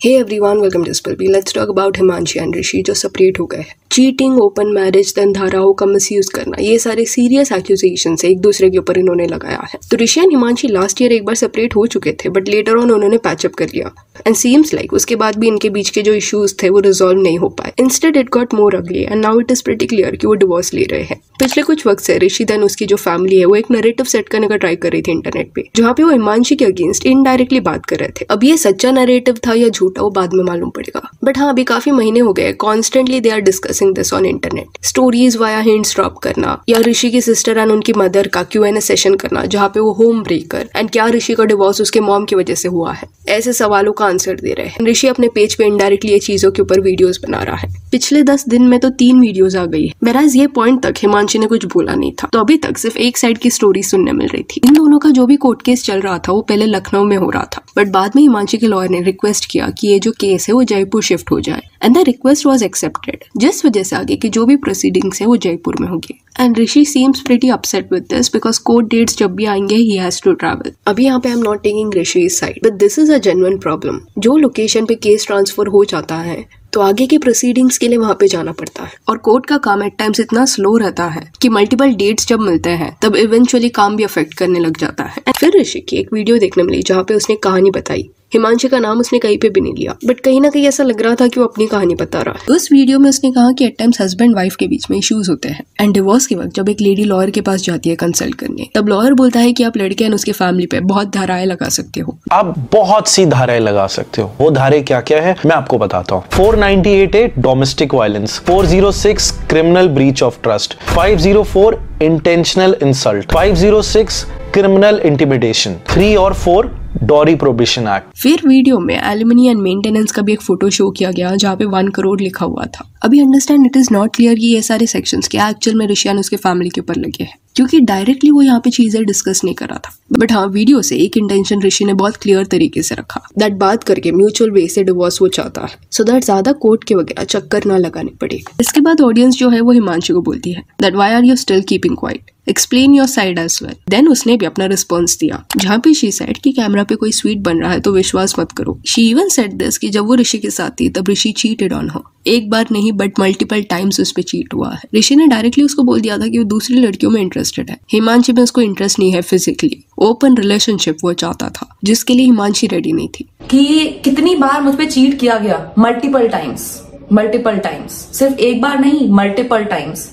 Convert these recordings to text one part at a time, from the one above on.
Hey everyone, welcome to Spill. Let's talk about Himanshi and Rishi जो separate हो गए हैं। चीटिंग, ओपन मैरिज, देन धाराओं का मिसयूज करना, ये सारे सीरियस एक्यूजेशन एक दूसरे के ऊपर इन्होंने लगाया है। तो ऋषि एंड हिमांशी लास्ट ईयर एक बार सेपरेट हो चुके थे, बट लेटर ऑन उन्होंने पैचअप कर लिया एंड सीम्स लाइक उसके बाद भी इनके बीच के जो इश्यूज थे वो रिजॉल्व नहीं हो पाए। इंस्टेड इट गॉट मोर अगली and now it is pretty clear कि वो डिवोर्स ले रहे हैं। पिछले कुछ वक्त से ऋषि देन उसकी जो फैमिली है वो एक नैरेटिव सेट करने का ट्राई कर रही थी इंटरनेट पे, जहाँ पे वो हिमांशी के अगेंस्ट इनडायरेक्टली बात कर रहे थे। अब ये सच्चा नैरेटिव था या झूठा वो बाद में मालूम पड़ेगा, बट हाँ अभी काफी महीने हो गए constantly they are discussing this on internet. Stories via hints drop करना या ऋषि की सिस्टर एंड उनकी मदर का Q&A सेशन करना जहाँ पे वो होम ब्रेकर एंड क्या ऋषि का डिवोर्स उसके मॉम की वजह से हुआ है, ऐसे सवालों का आंसर दे रहे हैं। ऋषि अपने पेज पे इनडायरेक्टली ये चीजों के ऊपर वीडियोस बना रहा है। पिछले 10 दिन में तो 3 वीडियोस आ गई है। बहरहाल ये पॉइंट तक हिमांशी ने कुछ बोला नहीं था, तो अभी तक सिर्फ एक साइड की स्टोरी सुनने मिल रही थी। इन दोनों का जो भी कोर्ट केस चल रहा था वो पहले लखनऊ में हो रहा था, बट बाद में हिमांशी के लॉयर ने रिक्वेस्ट किया कि ये जो केस है वो जयपुर शिफ्ट हो जाए and the request was accepted, जिस वजह से आगे की जो भी प्रोसीडिंग्स है वो जयपुर में होगी। And Rishi seems pretty upset with this because court dates जब भी आएंगे ही हैज टू ट्रैवल। अभी यहाँ पे I am not taking Rishi side, but this is a genuine problem. जो लोकेशन पे केस ट्रांसफर हो जाता है तो आगे के प्रोसीडिंग्स के लिए वहां पे जाना पड़ता है, और कोर्ट का काम एट टाइम्स इतना स्लो रहता है कि मल्टीपल डेट्स जब मिलते हैं तब इवेंचुअली काम भी अफेक्ट करने लग जाता है। फिर ऋषि की एक वीडियो देखने मिली जहाँ पे उसने कहानी बताई। हिमांशी का नाम उसने कहीं पे भी नहीं लिया, बट कहीं ना कहीं ऐसा लग रहा था कि वो अपनी कहानी बता रहा है। उस वीडियो में उसने कहा कि एट टाइम्स हस्बैंड वाइफ के बीच में इश्यूज होते हैं एंड डिवोर्स के वक्त जब एक लेडी लॉयर के पास जाती है कंसल्ट करने, तब लॉयर बोलता है कि आप लड़के एंड उसके फैमिली पे बहुत धाराएं लगा सकते हो। आप बहुत सी धाराएं लगा सकते हो। वो धाराएं क्या क्या है मैं आपको बताता हूँ। 498 domestic violence, 406 criminal breach of trust, 504 intentional insult, 506 criminal intimidation, 3 और 4 डॉरी प्रोहिबिशन एक्ट। फिर वीडियो में एलिमनी एंड मेंटेनेंस का भी एक फोटो शो किया गया जहाँ पे 1 करोड़ लिखा हुआ था। अभी understand it is not clear कि ये सारे सेक्शंस क्या एक्चुअल में ऋषि एंड उसके फैमिली के ऊपर लगे हैं, क्योंकि डायरेक्टली वो यहाँ पे चीजें डिस्कस नहीं कर रहा था। बट हाँ, वीडियो से एक इंटेंशन ऋषि ने बहुत क्लियर तरीके से रखा दैट बात करके म्यूचुअल वे से डिवोर्स वो चाहता है, सो दैट ज्यादा कोर्ट के वगैरह चक्कर ना लगाने पड़े। इसके बाद ऑडियंस जो है वो हिमांशी को बोलती है that why are you still keeping quiet, explain your side as well. Then उसने भी अपना रिस्पॉन्स दिया जहाँ पे शी सेड कि कैमरा पे कोई स्वीट बन रहा है तो विश्वास मत करो। शी इवन सेड दिस कि जब वो ऋषि के साथ थी तब ऋषि चीटेड ऑन हर, एक बार नहीं बट मल्टीपल टाइम्स उस पे चीट हुआ है। ऋषि ने डायरेक्टली उसको बोल दिया था कि वो दूसरी लड़कियों में इंटरेस्टेड है, हिमांशी में उसको इंटरेस्ट नहीं है फिजिकली। ओपन रिलेशनशिप वो चाहता था जिसके लिए हिमांशी रेडी नहीं थी। कि कितनी बार मुझ पे चीट किया गया, मल्टीपल टाइम्स, सिर्फ एक बार नहीं मल्टीपल टाइम्स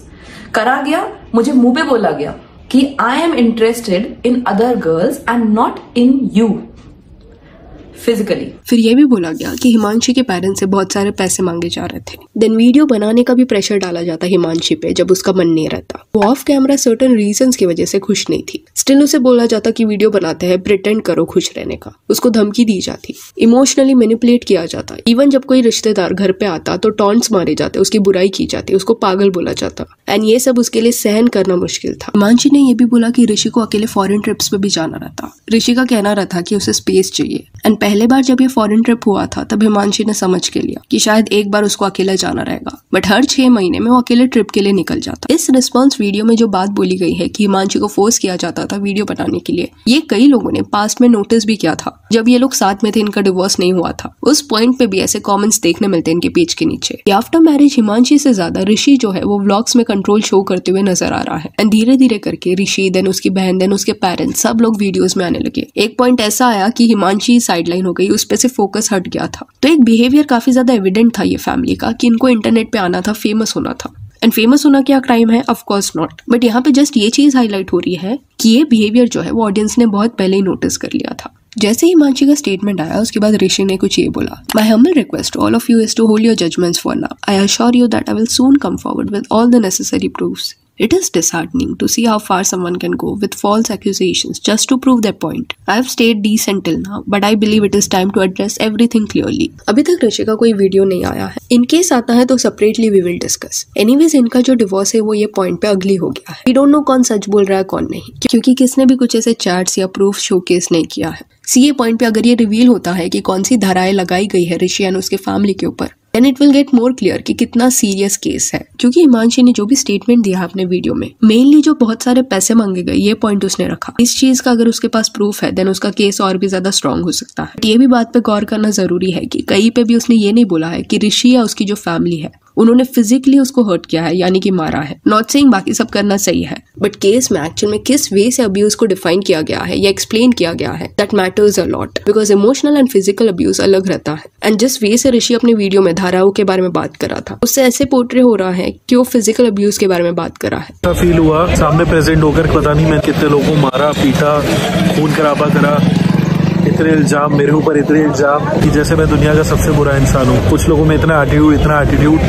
करा गया। मुझे मुंह पे बोला गया कि I am interested in other girls and not in you physically. फिर ये भी बोला गया कि हिमांशी के पेरेंट्स से बहुत सारे पैसे मांगे जा रहे थे। देन वीडियो बनाने का भी प्रेशर डाला जाता हिमांशी पे जब उसका मन नहीं रहता। वो ऑफ कैमरा सर्टेन रीजंस की वजह से खुश नहीं थी, स्टिल उसे बोला जाता कि वीडियो बनाते हैं प्रिटेंड करो खुश रहने का। उसको धमकी दी जाती, इमोशनली मैनिपुलेट किया जाता। इवन जब कोई रिश्तेदार घर पे आता तो टॉन्ट्स मारे जाते, उसकी बुराई की जाती, उसको पागल बोला जाता एंड ये सब उसके लिए सहन करना मुश्किल था। हिमांशी ने ये भी बोला कि ऋषि को अकेले फॉरेन ट्रिप्स पे भी जाना रहता। ऋषि का कहना रहता कि उसे स्पेस चाहिए एंड पहले बार जब ये फॉरेन ट्रिप हुआ था तब हिमांशी ने समझ के लिया कि शायद एक बार उसको अकेला जाना रहेगा, बट हर 6 महीने में वो अकेले ट्रिप के लिए निकल जाता। इस रिस्पॉन्स वीडियो में जो बात बोली गई है कि हिमांशी को फोर्स किया जाता था वीडियो बनाने के लिए, ये कई लोगों ने पास्ट में नोटिस भी किया था जब ये लोग साथ में थे, इनका डिवोर्स नहीं हुआ था। उस पॉइंट पे भी ऐसे कमेंट्स देखने मिलते हैं इनके पेज के नीचे। आफ्टर मैरिज हिमांशी से ज्यादा ऋषि जो है वो व्लॉग्स में कंट्रोल शो करते हुए नजर आ रहा है एंड धीरे धीरे करके ऋषि, देन उसकी बहन, देन उसके पेरेंट्स, सब लोग वीडियोस में आने लगे। एक पॉइंट ऐसा आया कि हिमांशी साइडलाइन हो गई, उस पे से फोकस हट गया था। तो एक बिहेवियर काफी ज्यादा एविडेंट था ये फैमिली का कि इनको इंटरनेट पे आना था, फेमस होना था। एंड फेमस होना क्या क्राइम है? ऑफ कोर्स नॉट, बट यहाँ पे जस्ट ये चीज हाईलाइट हो रही है कि ये बिहेवियर जो है वो ऑडियंस ने बहुत पहले ही नोटिस कर लिया था। जैसे ही हिमांशी का स्टेटमेंट आया उसके बाद ऋषि ने कुछ ये बोला, my humble request all of you is to hold your judgements for now. I assure you that I will soon come forward with all the necessary proofs. It is disheartening to see how far someone can go with false accusations just to prove their point. I have stayed decent till now, but I believe it is time to address everything clearly. अभी तक ऋषि का कोई video नहीं आया है। In case आता है तो separately we will discuss. Anyways इनका जो डिवोर्स है वो ये पॉइंट पे अगली हो गया है। वी डोंट नो कौन सच बोल रहा है कौन नहीं, क्योंकि किसने भी कुछ ऐसे चैट्स या प्रूफ शोकेस नहीं किया है। सीए पॉइंट पे अगर ये रिवील होता है कि कौन सी धाराएं लगाई गई है ऋषि एंड उसके फैमिली के ऊपर, then it will get more clear कि कितना सीरियस केस है। क्योंकि हिमांशी ने जो भी स्टेटमेंट दिया अपने वीडियो में, मेनली जो बहुत सारे पैसे मांगे गए ये पॉइंट उसने रखा। इस चीज का अगर उसके पास प्रूफ है देन उसका केस और भी ज्यादा स्ट्रांग हो सकता है। ये भी बात पे गौर करना जरूरी है कि कहीं पे भी उसने ये नहीं बोला है कि ऋषि या उसकी जो फैमिली है उन्होंने फिजिकली उसको हर्ट किया है, यानी कि मारा है। नॉट सेइंग बाकी सब करना सही है, बट केस में एक्चुअल में किस वे से अब्यूज को डिफाइन किया गया है या एक्सप्लेन किया गया है, that matters a lot, because emotional and physical abuse अलग रहता है। एंड जिस वे से ऋषि अपने वीडियो में धाराओं के बारे में बात कर रहा था, उससे ऐसे पोर्ट्रे हो रहा है कि वो फिजिकल अब्यूज के बारे में बात कर रहा है। फील हुआ सामने प्रेजेंट होकर, पता नहीं मैं कितने लोगों को मारा, पीटा, खून खराबा करा, इतने इल्जाम मेरे ऊपर, इतने इल्जाम कि जैसे मैं दुनिया का सबसे बुरा इंसान हूँ। कुछ लोगों में इतना एटीट्यूड।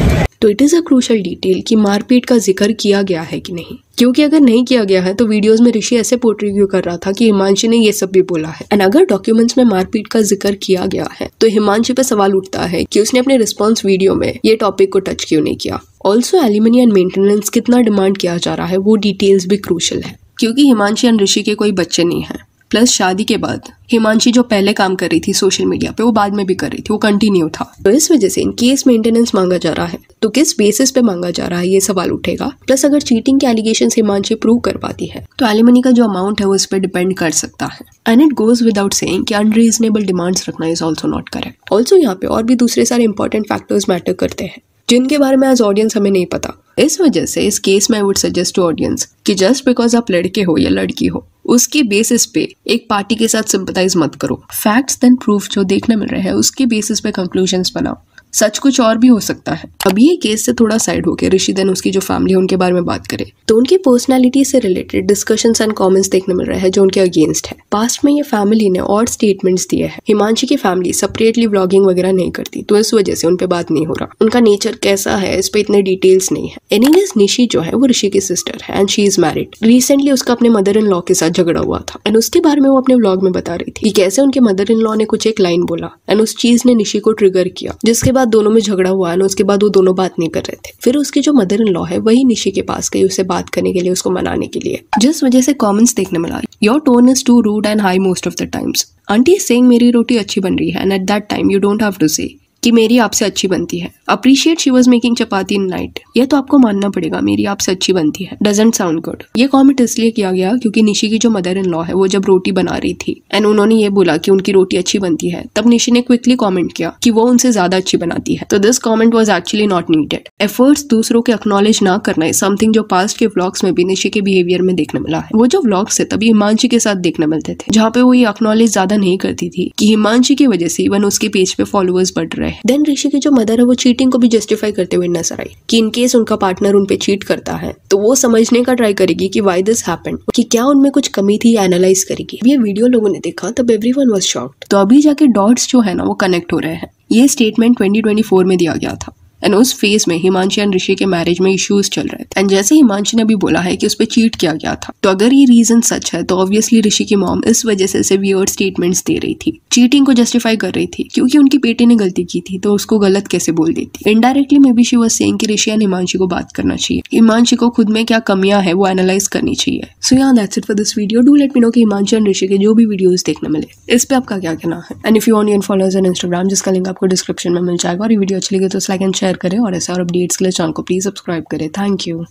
तो it is a crucial detail कि मारपीट का जिक्र किया गया है कि नहीं, क्योंकि अगर नहीं किया गया है तो वीडियोस में ऋषि ऐसे पोर्ट्रे क्यों कर रहा था कि हिमांशी ने ये सब भी बोला है। एंड अगर डॉक्यूमेंट्स में मारपीट का जिक्र किया गया है तो हिमांशी पे सवाल उठता है कि उसने अपने रिस्पॉन्स वीडियो में ये टॉपिक को टच क्यों नहीं किया। ऑल्सो एलिमनी एंड मेंटेनेंस कितना डिमांड किया जा रहा है वो डिटेल्स भी क्रूशियल है, क्योंकि हिमांशी एंड ऋषि के कोई बच्चे नहीं है। प्लस शादी के बाद हिमांशी जो पहले काम कर रही थी सोशल मीडिया पे, वो बाद में भी कर रही थी, वो कंटिन्यू था। तो इस वजह से इन केस मेंटेनेंस मांगा जा रहा है तो किस बेसिस पे मांगा जा रहा है ये सवाल उठेगा। प्लस अगर चीटिंग के एलिगेशंस हिमांशी प्रूव कर पाती है तो एलिमनी का जो अमाउंट है वो इस पर डिपेंड कर सकता है। And it goes without saying कि अनरीजनेबल डिमांड्स रखना is also not correct. Also यहाँ पे और भी दूसरे सारे इंपॉर्टेंट फैक्टर्स मैटर करते हैं जिनके बारे में एज ऑडियंस हमें नहीं पता। इस वजह से इस केस में I would suggest to audience कि जस्ट बिकॉज आप लड़के हो या लड़की हो उसके बेसिस पे एक पार्टी के साथ सिंपथाइज मत करो। फैक्ट्स देन प्रूफ जो देखने मिल रहे हैं उसके बेसिस पे कंक्लूजन्स बनाओ। सच कुछ और भी हो सकता है। अब ये केस से थोड़ा साइड होके ऋषि देन उसकी जो फैमिली है उनके बारे में बात करें तो उनकी पर्सनालिटी से रिलेटेड डिस्कशंस एंड कमेंट्स देखने मिल रहे हैं जो उनके अगेंस्ट है। पास्ट में ये फैमिली ने और स्टेटमेंट्स दिए हैं। हिमांशी की फैमिली सेपरेटली व्लॉगिंग वगैरह नहीं करती तो इस वजह से उन पे बात नहीं हो रहा। उनका नेचर कैसा है इस पे इतने डिटेल्स नहीं है। एनीवेज निशी जो है वो ऋषि की सिस्टर है and she is married. Recently उसका अपने मदर इन लॉ के साथ झगड़ा हुआ था एंड उसके बारे में वो अपने व्लॉग में बता रही थी कि कैसे उनके मदर इन लॉ ने कुछ एक लाइन बोला एंड उस चीज ने निशी को ट्रिगर किया, जिसके बाद दोनों में झगड़ा हुआ एंड उसके बाद वो दोनों बात नहीं कर रहे थे। फिर उसकी जो मदर इन लॉ है वही निशी के पास गई उसे बात करने के लिए, उसको मनाने के लिए, जिस वजह से कमेंट्स देखने मिला your tone is too rude and high most of the times. Aunty saying मेरी रोटी अच्छी बन रही है and at that time you don't have to say कि मेरी आपसे अच्छी बनती है। Appreciate she was making chapati in night. ये तो आपको मानना पड़ेगा मेरी आपसे अच्छी बनती है। Doesn't sound good. ये कमेंट इसलिए किया गया क्योंकि निशी की जो मदर इन लॉ है वो जब रोटी बना रही थी एंड उन्होंने ये बोला कि उनकी रोटी अच्छी बनती है, तब निशी ने क्विकली कमेंट किया कि वो उनसे ज्यादा अच्छी बनाती है। तो this comment was actually not needed. Efforts दूसरों के एक्नॉलेज ना करना है समथिंग जो पास्ट के व्लॉग्स में भी निशी के बिहेवियर में देखने मिला है। वो जो व्लॉग्स है तभी हिमांशी के साथ देखने मिलते थे जहाँ पे वो ये एक्नॉलेज ज्यादा नहीं करती थी कि हिमांशी की वजह से इवन उसके पेज पे फॉलोअर्स बढ़ रहे हैं। देन ऋषि की जो मदर है वो चीटिंग को भी जस्टिफाई करते हुए नजर आई कि इनकेस उनका पार्टनर उन पे चीट करता है तो वो समझने का ट्राई करेगी कि व्हाई दिस हैपेंड, कि क्या उनमें कुछ कमी थी, एनालाइज करेगी। ये वीडियो लोगों ने देखा तब एवरीवन वाज शॉक्ड। तो अभी जाके डॉट्स जो है ना वो कनेक्ट हो रहे हैं। ये स्टेटमेंट 2024 में दिया गया था एंड उस फेज में हिमांशी एंड ऋषि के मैरिज में इश्यूज चल रहे थे एंड जैसे हिमांशी ने भी बोला है कि उस पर चीट किया गया था, तो अगर ये रीजन सच है तो ऑब्वियसली ऋषि की मॉम इस वजह से वियर्ड स्टेटमेंट्स दे रही थी, चीटिंग को जस्टिफाई कर रही थी क्योंकि उनकी बेटे ने गलती की थी तो उसको गलत कैसे बोल देती। Indirectly may be she was saying कि ऋषि एंड हिमांशी को बात करना चाहिए, हिमांशी को खुद में क्या कमियां है वो एनालाइज करनी चाहिए। सो या that's it for this video. Do let me know कि हिमांशी एंड ऋषि के जो भी वीडियोस देखने मिले इस पे आपका क्या कहना है। And if you want to follow us on Instagram जिसका लिंक आपको डिस्क्रिप्शन में मिल जाएगा, और ये वीडियो अच्छी लगे तो लाइक एंड शेयर करें और ऐसा और अपडेट्स के लिए चैनल को प्लीज सब्सक्राइब करें। Thank you.